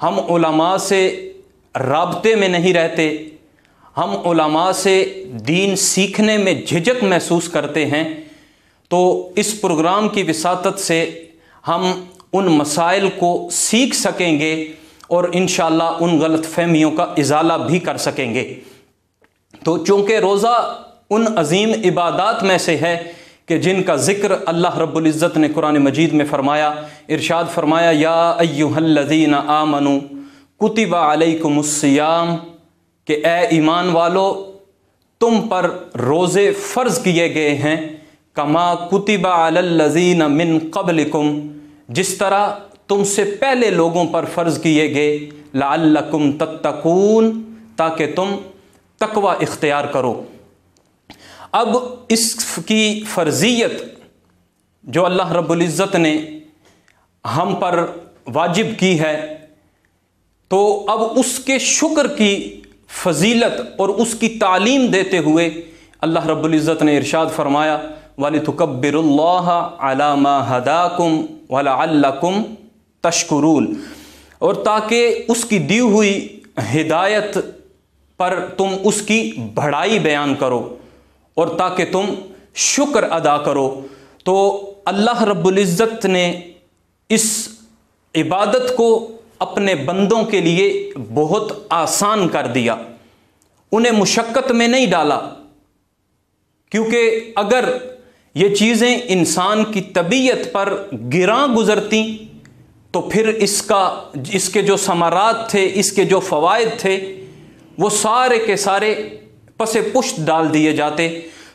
ہم علماء سے رابطے میں نہیں رہتے، ہم علماء سے دین سیکھنے میں جھجک محسوس کرتے ہیں، تو اس پروگرام کی وساطت سے ہم ان مسائل کو سیکھ سکیں گے اور انشاءاللہ ان غلط فہمیوں کا ازالہ بھی کر سکیں گے۔ تو چونکہ روزہ ان عظیم عبادات میں سے ہے کہ جن کا ذکر اللہ رب العزت نے قرآن مجید میں فرمایا، ارشاد فرمایا یا ایھا الذین آمنوا کتب علیکم الصیام، کہ اے ایمان والو تم پر روزے فرض کیے گئے ہیں، کما کتب علی الذین من قبلکم، جس طرح تم سے پہلے لوگوں پر فرض کیے گئے، لعلکم تتقون، تاکہ تم تقوی اختیار کرو۔ اب اس کی فرضیت جو اللہ رب العزت نے ہم پر واجب کی ہے، تو اب اس کے شکر کی فضیلت اور اس کی تعلیم دیتے ہوئے اللہ رب العزت نے ارشاد فرمایا وَلِتُكَبِّرُوا اللَّهَ عَلَى مَا هَدَاكُمْ وَلَعَلَّكُمْ تَشْكُرُونَ، اور تاکہ اس کی دی ہوئی ہدایت پر تم اس کی بڑائی بیان کرو اور تاکہ تم شکر ادا کرو۔ تو اللہ رب العزت نے اس عبادت کو اپنے بندوں کے لیے بہت آسان کر دیا، انہیں مشقت میں نہیں ڈالا، کیونکہ اگر یہ چیزیں انسان کی طبیعت پر گراں گزرتی تو پھر اس کے جو ثمرات تھے، اس کے جو فوائد تھے، وہ سارے کے سارے پس پشت ڈال دیے جاتے۔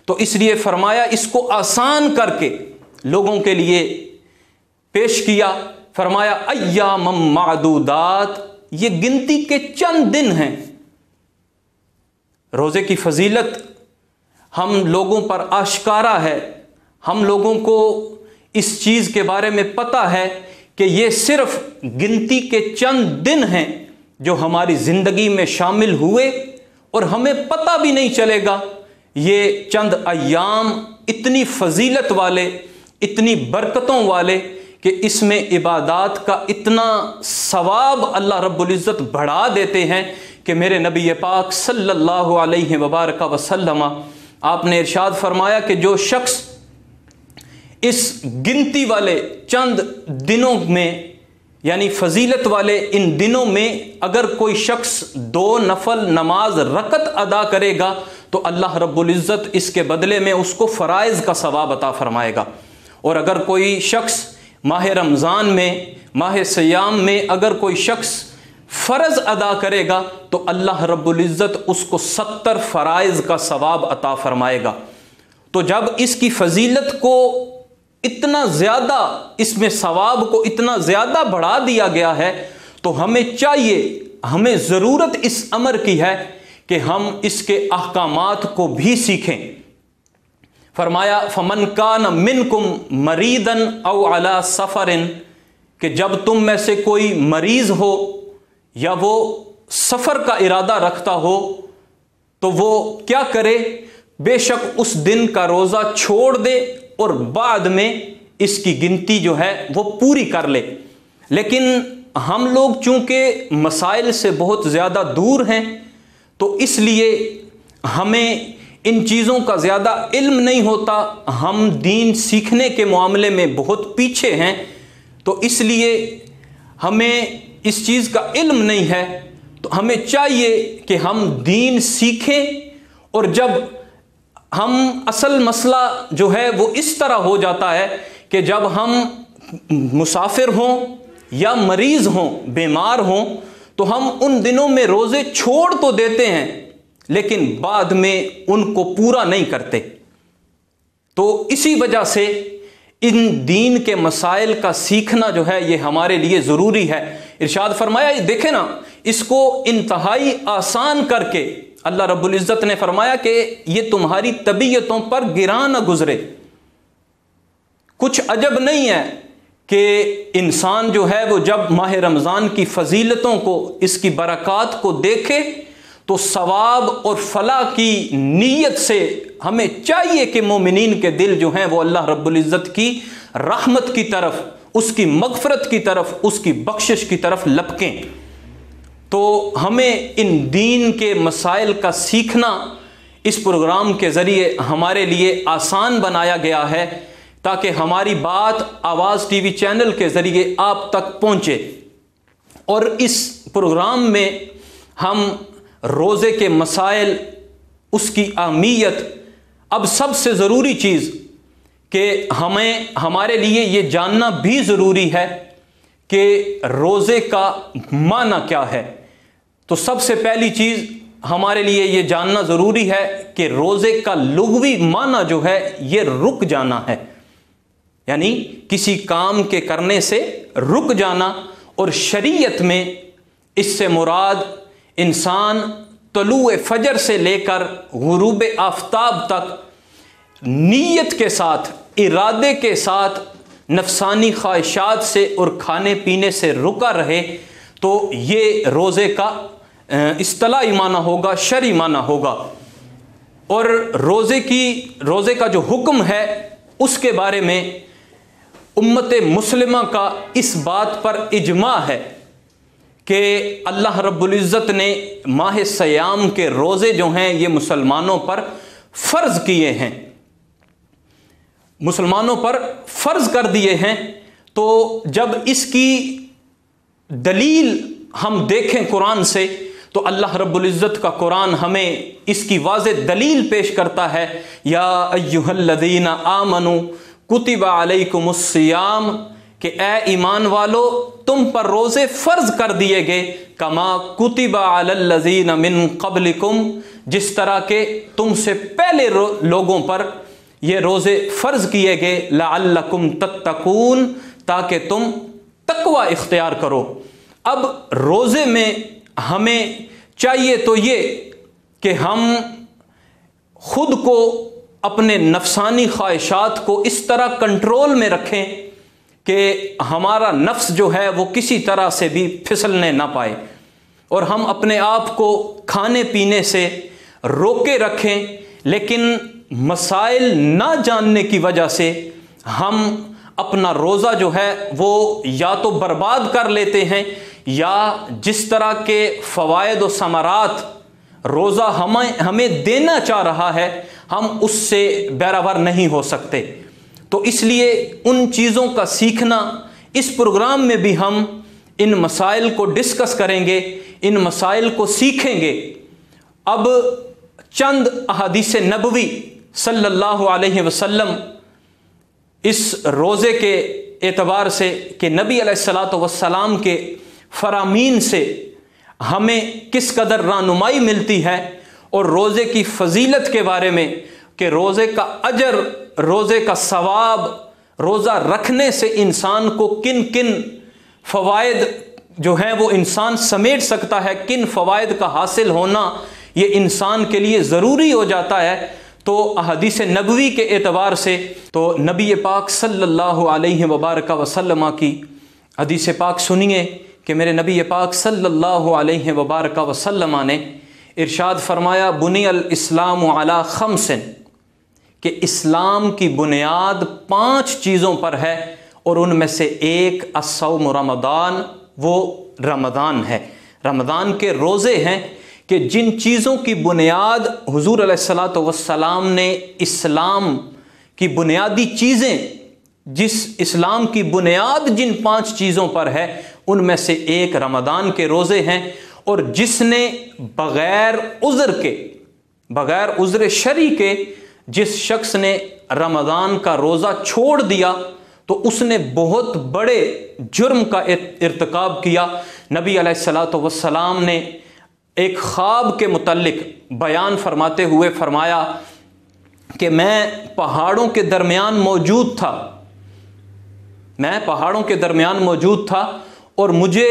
تو اس لیے فرمایا اس کو آسان کر کے لوگوں کے لیے پیش کیا، فرمایا ایام معدودات، یہ گنتی کے چند دن ہیں۔ روزے کی فضیلت ہم لوگوں پر آشکارا ہے، ہم لوگوں کو اس چیز کے بارے میں پتہ ہے کہ یہ صرف گنتی کے چند دن ہیں جو ہماری زندگی میں شامل ہوئے اور ہمیں پتہ بھی نہیں چلے گا۔ یہ چند ایام اتنی فضیلت والے، اتنی برکتوں والے کہ اس میں عبادات کا اتنا ثواب اللہ رب العزت بڑھا دیتے ہیں کہ میرے نبی پاک صلی اللہ علیہ وبارک وسلم آپ نے ارشاد فرمایا کہ جو شخص اس گنتی والے چند دنوں میں، یعنی فضیلت والے ان دنوں میں اگر کوئی شخص 2 نفل نماز رکعت ادا کرے گا تو اللہ رب العزت اس کے بدلے میں اس کو فرائض کا ثواب عطا فرمائے گا۔ اور اگر کوئی شخص ماہ رمضان میں، ماہ سیام میں اگر کوئی شخص فرض ادا کرے گا تو اللہ رب العزت اس کو 70 فرائض کا ثواب عطا فرمائے گا۔ تو جب اس کی فضیلت کو اتنا زیادہ، اس میں ثواب کو اتنا زیادہ بڑھا دیا گیا ہے تو ہمیں چاہیے، ہمیں ضرورت اس امر کی ہے کہ ہم اس کے احکامات کو بھی سیکھیں۔ فرمایا فمن کان منکم مریضا او علی سفر، کہ جب تم میں سے کوئی مریض ہو یا وہ سفر کا ارادہ رکھتا ہو تو وہ کیا کرے، بے شک اس دن کا روزہ چھوڑ دے اور بعد میں اس کی گنتی جو ہے وہ پوری کر لے۔ لیکن ہم لوگ چونکہ مسائل سے بہت زیادہ دور ہیں تو اس لیے ہمیں ان چیزوں کا زیادہ علم نہیں ہوتا، ہم دین سیکھنے کے معاملے میں بہت پیچھے ہیں، تو اس لیے ہمیں اس چیز کا علم نہیں ہے۔ تو ہمیں چاہیے کہ ہم دین سیکھیں، اور جب ہم اصل مسئلہ جو ہے وہ اس طرح ہو جاتا ہے کہ جب ہم مسافر ہوں یا مریض ہوں، بیمار ہوں، تو ہم ان دنوں میں روزے چھوڑ تو دیتے ہیں لیکن بعد میں ان کو پورا نہیں کرتے۔ تو اسی وجہ سے ان دین کے مسائل کا سیکھنا جو ہے یہ ہمارے لیے ضروری ہے۔ ارشاد فرمایا، دیکھیں نا، اس کو انتہائی آسان کر کے اللہ رب العزت نے فرمایا کہ یہ تمہاری طبیعتوں پر گراں نہ گزرے۔ کچھ عجب نہیں ہے کہ انسان جو ہے وہ جب ماہ رمضان کی فضیلتوں کو، اس کی برکات کو دیکھے تو ثواب اور فلاح کی نیت سے ہمیں چاہیے کہ مومنین کے دل جو ہیں وہ اللہ رب العزت کی رحمت کی طرف، اس کی مغفرت کی طرف، اس کی بخشش کی طرف لپکیں۔ تو ہمیں ان دین کے مسائل کا سیکھنا اس پروگرام کے ذریعے ہمارے لیے آسان بنایا گیا ہے، تاکہ ہماری بات آواز ٹی وی چینل کے ذریعے آپ تک پہنچے۔ اور اس پروگرام میں ہم روزے کے مسائل، اس کی اہمیت، اب سب سے ضروری چیز کہ ہمارے لیے یہ جاننا بھی ضروری ہے کہ روزے کا معنی کیا ہے۔ تو سب سے پہلی چیز ہمارے لیے یہ جاننا ضروری ہے کہ روزے کا لغوی معنی جو ہے یہ رک جانا ہے، یعنی کسی کام کے کرنے سے رک جانا۔ اور شریعت میں اس سے مراد انسان طلوع فجر سے لے کر غروب آفتاب تک نیت کے ساتھ، ارادے کے ساتھ نفسانی خواہشات سے اور کھانے پینے سے رکا رہے، تو یہ روزے کا اصطلاحی معنی ہوگا، شرعی معنی ہوگا۔ اور روزے کا جو حکم ہے اس کے بارے میں امت مسلمہ کا اس بات پر اجماع ہے کہ اللہ رب العزت نے ماہ سیام کے روزے جو ہیں یہ مسلمانوں پر فرض کیے ہیں، مسلمانوں پر فرض کر دیے ہیں۔ تو جب اس کی دلیل ہم دیکھیں قرآن سے، تو اللہ رب العزت کا قرآن ہمیں اس کی واضح دلیل پیش کرتا ہے، یا ایھا الذین آمنوا کتب علیکم الصیام، کہ اے ایمان والو تم پر روزے فرض کر دیے گئے، کما کتب علی الذین من قبلکم، جس طرح کہ تم سے پہلے لوگوں پر یہ روزے فرض کیے گئے، لعلکم تتقون، تاکہ تم تقوی اختیار کرو۔ اب روزے میں ہمیں چاہیے تو یہ کہ ہم خود کو، اپنے نفسانی خواہشات کو اس طرح کنٹرول میں رکھیں کہ ہمارا نفس جو ہے وہ کسی طرح سے بھی پھسلنے نہ پائے، اور ہم اپنے آپ کو کھانے پینے سے روکے رکھیں۔ لیکن مسائل نہ جاننے کی وجہ سے ہم اپنا روزہ جو ہے وہ یا تو برباد کر لیتے ہیں، یا جس طرح کے فوائد و ثمرات روزہ ہمیں دینا چاہ رہا ہے ہم اس سے بہرور نہیں ہو سکتے۔ تو اس لیے ان چیزوں کا سیکھنا، اس پروگرام میں بھی ہم ان مسائل کو ڈسکس کریں گے، ان مسائل کو سیکھیں گے۔ اب چند احادیث نبوی صلی اللہ علیہ وسلم اس روزے کے اعتبار سے کہ نبی علیہ الصلاۃ والسلام کے فرامین سے ہمیں کس قدر رہنمائی ملتی ہے، اور روزے کی فضیلت کے بارے میں کہ روزے کا اجر، روزے کا ثواب، روزہ رکھنے سے انسان کو کن کن فوائد جو ہیں وہ انسان سمیٹ سکتا ہے، کن فوائد کا حاصل ہونا یہ انسان کے لیے ضروری ہو جاتا ہے۔ تو احادیث نبوی کے اعتبار سے تو نبی پاک صلی اللہ علیہ وبارک وسلم کی حدیث پاک سنیے کہ میرے نبی پاک صلی اللہ علیہ وبارک وسلم نے ارشاد فرمایا، بنی الاسلام علی خمس، کہ اسلام کی بنیاد 5 چیزوں پر ہے، اور ان میں سے ایک الصوم رمضان، وہ رمضان ہے، رمضان کے روزے ہیں، کہ جن چیزوں کی بنیاد حضور علیہ الصلاۃ والسلام نے اسلام کی بنیادی چیزیں، جس اسلام کی بنیاد جن 5 چیزوں پر ہے ان میں سے ایک رمضان کے روزے ہیں۔ اور جس نے بغیر عذر شرعی کے جس شخص نے رمضان کا روزہ چھوڑ دیا تو اس نے بہت بڑے جرم کا ارتکاب کیا۔ نبی علیہ الصلاۃ والسلام نے ایک خواب کے متعلق بیان فرماتے ہوئے فرمایا کہ میں پہاڑوں کے درمیان موجود تھا اور مجھے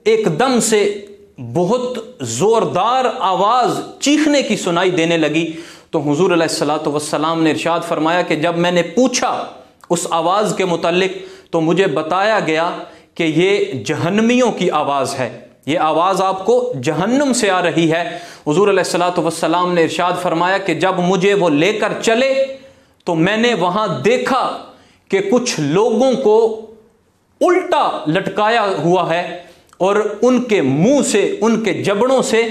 ایک دم سے بہت زوردار آواز چیخنے کی سنائی دینے لگی۔ تو حضور علیہ الصلاۃ والسلام نے ارشاد فرمایا کہ جب میں نے پوچھا اس آواز کے متعلق تو مجھے بتایا گیا کہ یہ جہنمیوں کی آواز ہے، یہ آواز آپ کو جہنم سے آ رہی ہے۔ حضور علیہ الصلاۃ والسلام نے ارشاد فرمایا کہ جب مجھے وہ لے کر چلے تو میں نے وہاں دیکھا کہ کچھ لوگوں کو الٹا لٹکایا ہوا ہے، اور ان کے منہ سے، ان کے جبڑوں سے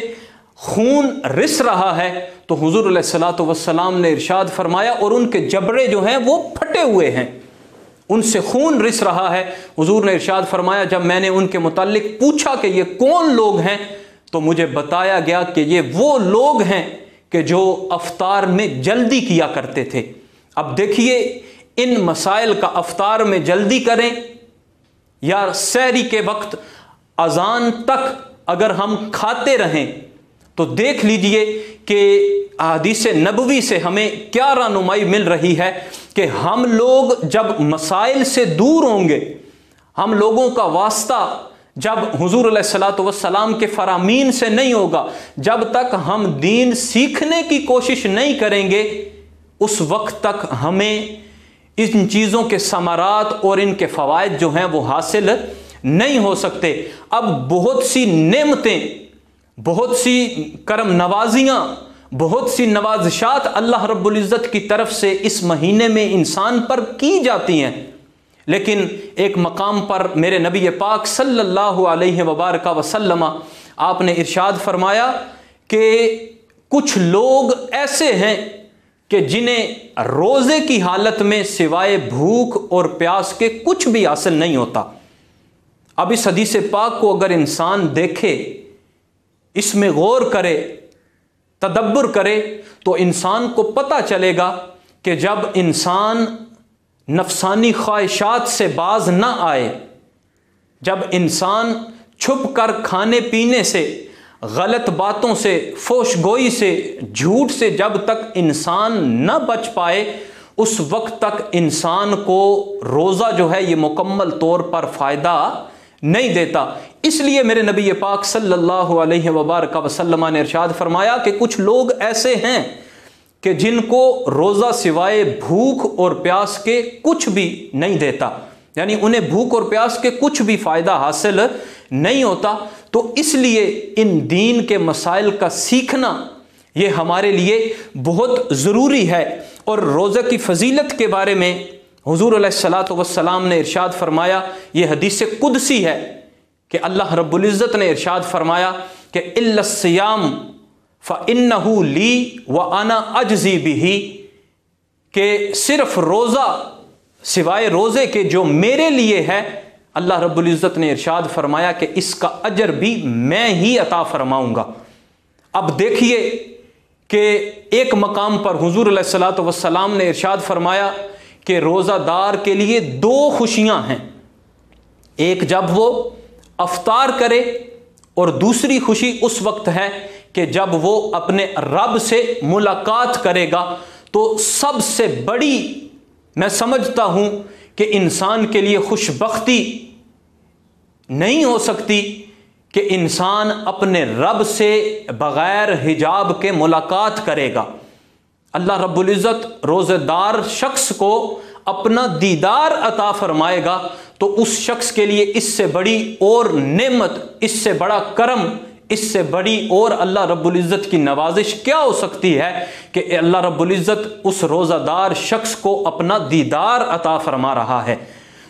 خون رس رہا ہے، تو حضور علیہ الصلوۃ والسلام نے ارشاد فرمایا، اور ان کے جبڑے جو ہیں وہ پھٹے ہوئے ہیں، ان سے خون رس رہا ہے، حضور نے ارشاد فرمایا جب میں نے ان کے متعلق پوچھا کہ یہ کون لوگ ہیں، تو مجھے بتایا گیا کہ یہ وہ لوگ ہیں کہ جو افطار میں جلدی کیا کرتے تھے۔ اب دیکھیے ان مسائل کا، افطار میں جلدی کریں یا سحری کے وقت اذان تک اگر ہم کھاتے رہیں، تو دیکھ لیجئے کہ احادیث نبوی سے ہمیں کیا رہنمائی مل رہی ہے کہ ہم لوگ جب مسائل سے دور ہوں گے، ہم لوگوں کا واسطہ جب حضور علیہ الصلوۃ والسلام کے فرامین سے نہیں ہوگا، جب تک ہم دین سیکھنے کی کوشش نہیں کریں گے، اس وقت تک ہمیں ان چیزوں کے ثمرات اور ان کے فوائد جو ہیں وہ حاصل نہیں ہو سکتے۔ اب بہت سی نعمتیں، بہت سی کرم نوازیاں، بہت سی نوازشات اللہ رب العزت کی طرف سے اس مہینے میں انسان پر کی جاتی ہیں، لیکن ایک مقام پر میرے نبی پاک صلی اللہ علیہ وبارک وسلم آپ نے ارشاد فرمایا کہ کچھ لوگ ایسے ہیں کہ جنہیں روزے کی حالت میں سوائے بھوک اور پیاس کے کچھ بھی حاصل نہیں ہوتا۔ اب اس حدیث پاک کو اگر انسان دیکھے، اس میں غور کرے، تدبر کرے، تو انسان کو پتہ چلے گا کہ جب انسان نفسانی خواہشات سے باز نہ آئے، جب انسان چھپ کر کھانے پینے سے، غلط باتوں سے، فحش گوئی سے، جھوٹ سے جب تک انسان نہ بچ پائے، اس وقت تک انسان کو روزہ جو ہے یہ مکمل طور پر فائدہ نہیں دیتا۔ اس لیے میرے نبی پاک صلی اللہ علیہ وبارک وسلم نے ارشاد فرمایا کہ کچھ لوگ ایسے ہیں کہ جن کو روزہ سوائے بھوک اور پیاس کے کچھ بھی نہیں دیتا، یعنی انہیں بھوک اور پیاس کے کچھ بھی فائدہ حاصل نہیں ہوتا۔ تو اس لیے ان دین کے مسائل کا سیکھنا یہ ہمارے لیے بہت ضروری ہے۔ اور روزہ کی فضیلت کے بارے میں حضور علیہ الصلوۃ والسلام نے ارشاد فرمایا، یہ حدیث قدسی ہے کہ اللہ رب العزت نے ارشاد فرمایا کہ الا الصیام فانہ لی وانا اجزی بہ، کہ صرف روزہ سوائے روزے کے جو میرے لیے ہے، اللہ رب العزت نے ارشاد فرمایا کہ اس کا اجر بھی میں ہی عطا فرماؤں گا۔ اب دیکھیے کہ ایک مقام پر حضور علیہ الصلوۃ والسلام نے ارشاد فرمایا کہ روزہ دار کے لیے دو خوشیاں ہیں، ایک جب وہ افطار کرے، اور دوسری خوشی اس وقت ہے کہ جب وہ اپنے رب سے ملاقات کرے گا۔ تو سب سے بڑی میں سمجھتا ہوں کہ انسان کے لیے خوش بختی نہیں ہو سکتی کہ انسان اپنے رب سے بغیر حجاب کے ملاقات کرے گا۔ اللہ رب العزت روزہ دار شخص کو اپنا دیدار عطا فرمائے گا، تو اس شخص کے لیے اس سے بڑی اور نعمت، اس سے بڑا کرم، اس سے بڑی اور اللہ رب العزت کی نوازش کیا ہو سکتی ہے کہ اللہ رب العزت اس روزہ دار شخص کو اپنا دیدار عطا فرما رہا ہے۔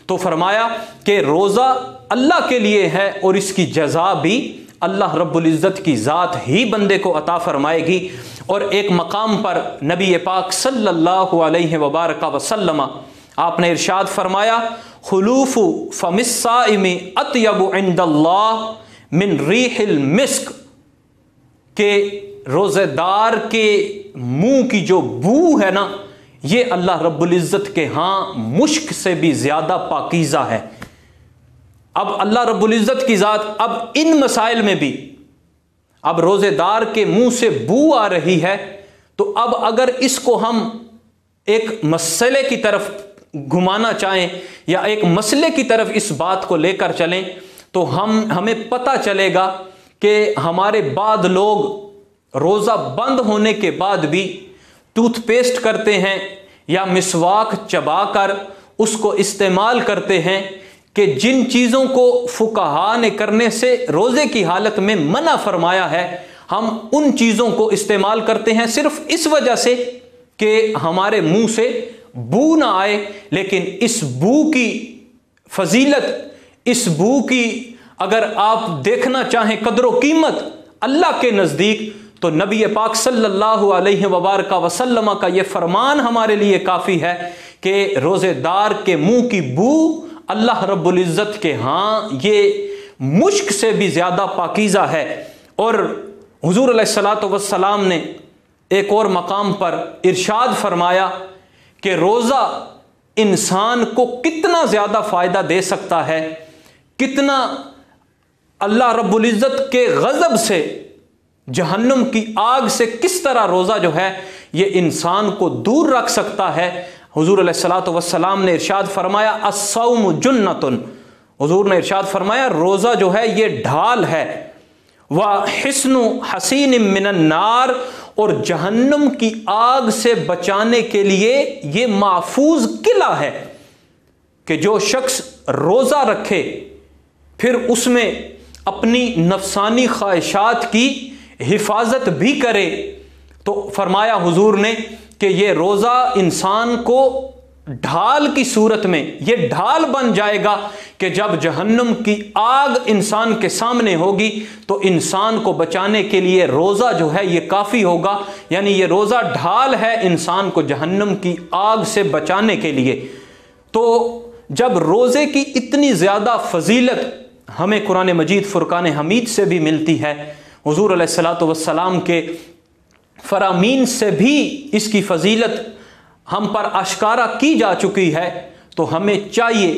تو فرمایا کہ روزہ اللہ کے لیے ہے، اور اس کی جزا بھی اللہ رب العزت کی ذات ہی بندے کو عطا فرمائے گی۔ اور ایک مقام پر نبی پاک صلی اللہ علیہ وبارک وسلم آپ نے ارشاد فرمایا، خلوف فم الصائم اطیب عند اللہ من ریح المسک، کہ روزہ دار کے منہ کی جو بو ہے نا، یہ اللہ رب العزت کے ہاں مشک سے بھی زیادہ پاکیزہ ہے۔ اب اللہ رب العزت کی ذات اب ان مسائل میں بھی، اب روزے دار کے منہ سے بو آ رہی ہے، تو اب اگر اس کو ہم ایک مسئلے کی طرف گھمانا چاہیں یا ایک مسئلے کی طرف اس بات کو لے کر چلیں، تو ہمیں پتہ چلے گا کہ ہمارے بعد لوگ روزہ بند ہونے کے بعد بھی ٹوتھ پیسٹ کرتے ہیں یا مسواک چبا کر اس کو استعمال کرتے ہیں، کہ جن چیزوں کو فقہا نے کرنے سے روزے کی حالت میں منع فرمایا ہے، ہم ان چیزوں کو استعمال کرتے ہیں صرف اس وجہ سے کہ ہمارے منہ سے بو نہ آئے۔ لیکن اس بو کی فضیلت، اس بو کی اگر آپ دیکھنا چاہیں قدر و قیمت اللہ کے نزدیک تو نبی پاک صلی اللہ علیہ وبارک وسلم کا یہ فرمان ہمارے لیے کافی ہے کہ روزے دار کے منہ کی بو اللہ رب العزت کے ہاں یہ مشک سے بھی زیادہ پاکیزہ ہے۔ اور حضور علیہ الصلاۃ والسلام نے ایک اور مقام پر ارشاد فرمایا کہ روزہ انسان کو کتنا زیادہ فائدہ دے سکتا ہے، کتنا اللہ رب العزت کے غضب سے، جہنم کی آگ سے کس طرح روزہ جو ہے یہ انسان کو دور رکھ سکتا ہے۔ حضور علیہ الصلاۃ والسلام نے ارشاد فرمایا الصوم جنۃ، حضور نے ارشاد فرمایا روزہ جو ہے یہ ڈھال ہے، وحصن حصین من النار، اور جہنم کی آگ سے بچانے کے لیے یہ محفوظ قلعہ ہے کہ جو شخص روزہ رکھے پھر اس میں اپنی نفسانی خواہشات کی حفاظت بھی کرے، تو فرمایا حضور نے کہ یہ روزہ انسان کو ڈھال کی صورت میں یہ ڈھال بن جائے گا کہ جب جہنم کی آگ انسان کے سامنے ہوگی تو انسان کو بچانے کے لیے روزہ جو ہے یہ کافی ہوگا، یعنی یہ روزہ ڈھال ہے انسان کو جہنم کی آگ سے بچانے کے لیے۔ تو جب روزے کی اتنی زیادہ فضیلت ہمیں قرآن مجید فرقان حمید سے بھی ملتی ہے، حضور علیہ الصلاۃ والسلام کے فرامین سے بھی اس کی فضیلت ہم پر اشکارا کی جا چکی ہے، تو ہمیں چاہیے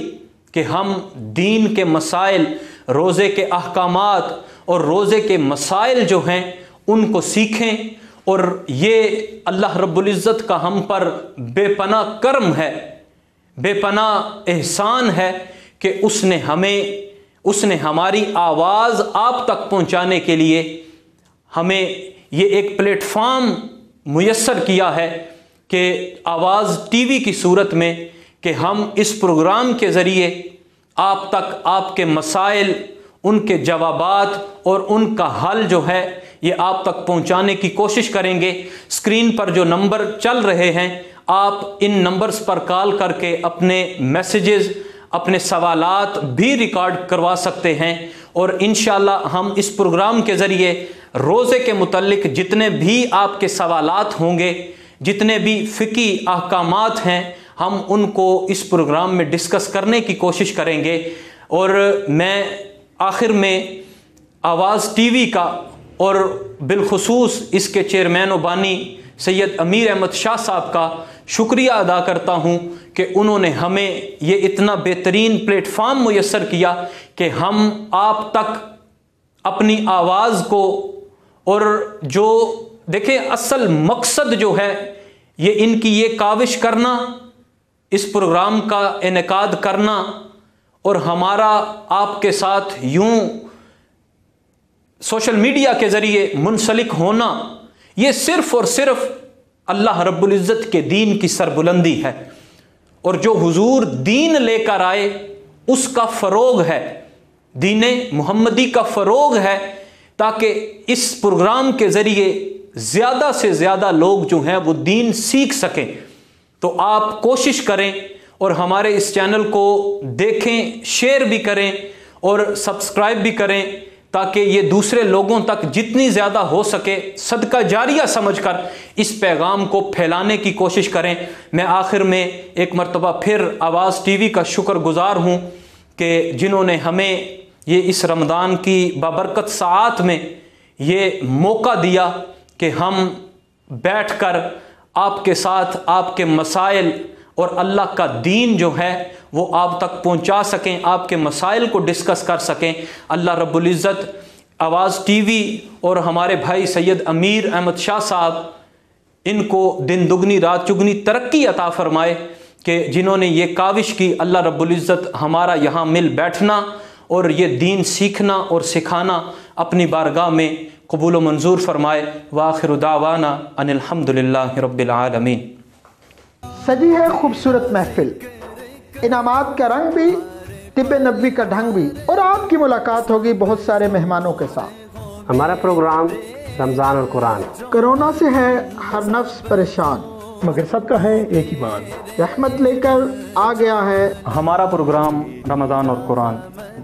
کہ ہم دین کے مسائل، روزے کے احکامات اور روزے کے مسائل جو ہیں ان کو سیکھیں، اور یہ اللہ رب العزت کا ہم پر بے پناہ کرم ہے، بے پناہ احسان ہے کہ اس نے ہماری آواز آپ تک پہنچانے کے لیے ہمیں یہ ایک پلیٹ فارم میسر کیا ہے کہ آواز ٹی وی کی صورت میں کہ ہم اس پروگرام کے ذریعے آپ تک آپ کے مسائل، ان کے جوابات اور ان کا حل جو ہے یہ آپ تک پہنچانے کی کوشش کریں گے۔ اسکرین پر جو نمبر چل رہے ہیں آپ ان نمبرز پر کال کر کے اپنے میسیجز، اپنے سوالات بھی ریکارڈ کروا سکتے ہیں، اور انشاءاللہ ہم اس پروگرام کے ذریعے روزے کے متعلق جتنے بھی آپ کے سوالات ہوں گے، جتنے بھی فقہی احکامات ہیں، ہم ان کو اس پروگرام میں ڈسکس کرنے کی کوشش کریں گے۔ اور میں آخر میں آواز ٹی وی کا اور بالخصوص اس کے چیئرمین و بانی سید امیر احمد شاہ صاحب کا شکریہ ادا کرتا ہوں کہ انہوں نے ہمیں یہ اتنا بہترین پلیٹ فارم میسر کیا کہ ہم آپ تک اپنی آواز کو، اور جو دیکھیں اصل مقصد جو ہے یہ ان کی یہ کاوش کرنا، اس پروگرام کا انعقاد کرنا اور ہمارا آپ کے ساتھ یوں سوشل میڈیا کے ذریعے منسلک ہونا، یہ صرف اور صرف اللہ رب العزت کے دین کی سربلندی ہے، اور جو حضور دین لے کر آئے اس کا فروغ ہے، دین محمدی کا فروغ ہے، تاکہ اس پروگرام کے ذریعے زیادہ سے زیادہ لوگ جو ہیں وہ دین سیکھ سکیں۔ تو آپ کوشش کریں اور ہمارے اس چینل کو دیکھیں، شیئر بھی کریں اور سبسکرائب بھی کریں، تاکہ یہ دوسرے لوگوں تک جتنی زیادہ ہو سکے صدقہ جاریہ سمجھ کر اس پیغام کو پھیلانے کی کوشش کریں۔ میں آخر میں ایک مرتبہ پھر آواز ٹی وی کا شکر گزار ہوں کہ جنہوں نے ہمیں یہ اس رمضان کی بابرکت ساعات میں یہ موقع دیا کہ ہم بیٹھ کر آپ کے ساتھ آپ کے مسائل اور اللہ کا دین جو ہے وہ آپ تک پہنچا سکیں، آپ کے مسائل کو ڈسکس کر سکیں۔ اللہ رب العزت آواز ٹی وی اور ہمارے بھائی سید امیر احمد شاہ صاحب ان کو دن دگنی رات چگنی ترقی عطا فرمائے کہ جنہوں نے یہ کاوش کی، اللہ رب العزت ہمارا یہاں مل بیٹھنا اور یہ دین سیکھنا اور سکھانا اپنی بارگاہ میں قبول و منظور فرمائے۔ وآخر دعوانا ان الحمدللہ رب العالمین۔ سجی ہے خوبصورت محفل، انعامات کا رنگ بھی، طب نبوی کا ڈھنگ بھی، اور آپ کی ملاقات ہوگی بہت سارے مہمانوں کے ساتھ۔ ہمارا پروگرام رمضان اور قرآن۔ کرونا سے ہے ہر نفس پریشان، مگر سب کا ہے ایک ہی بات، رحمت لے کر آ گیا ہے ہمارا پروگرام رمضان اور قرآن۔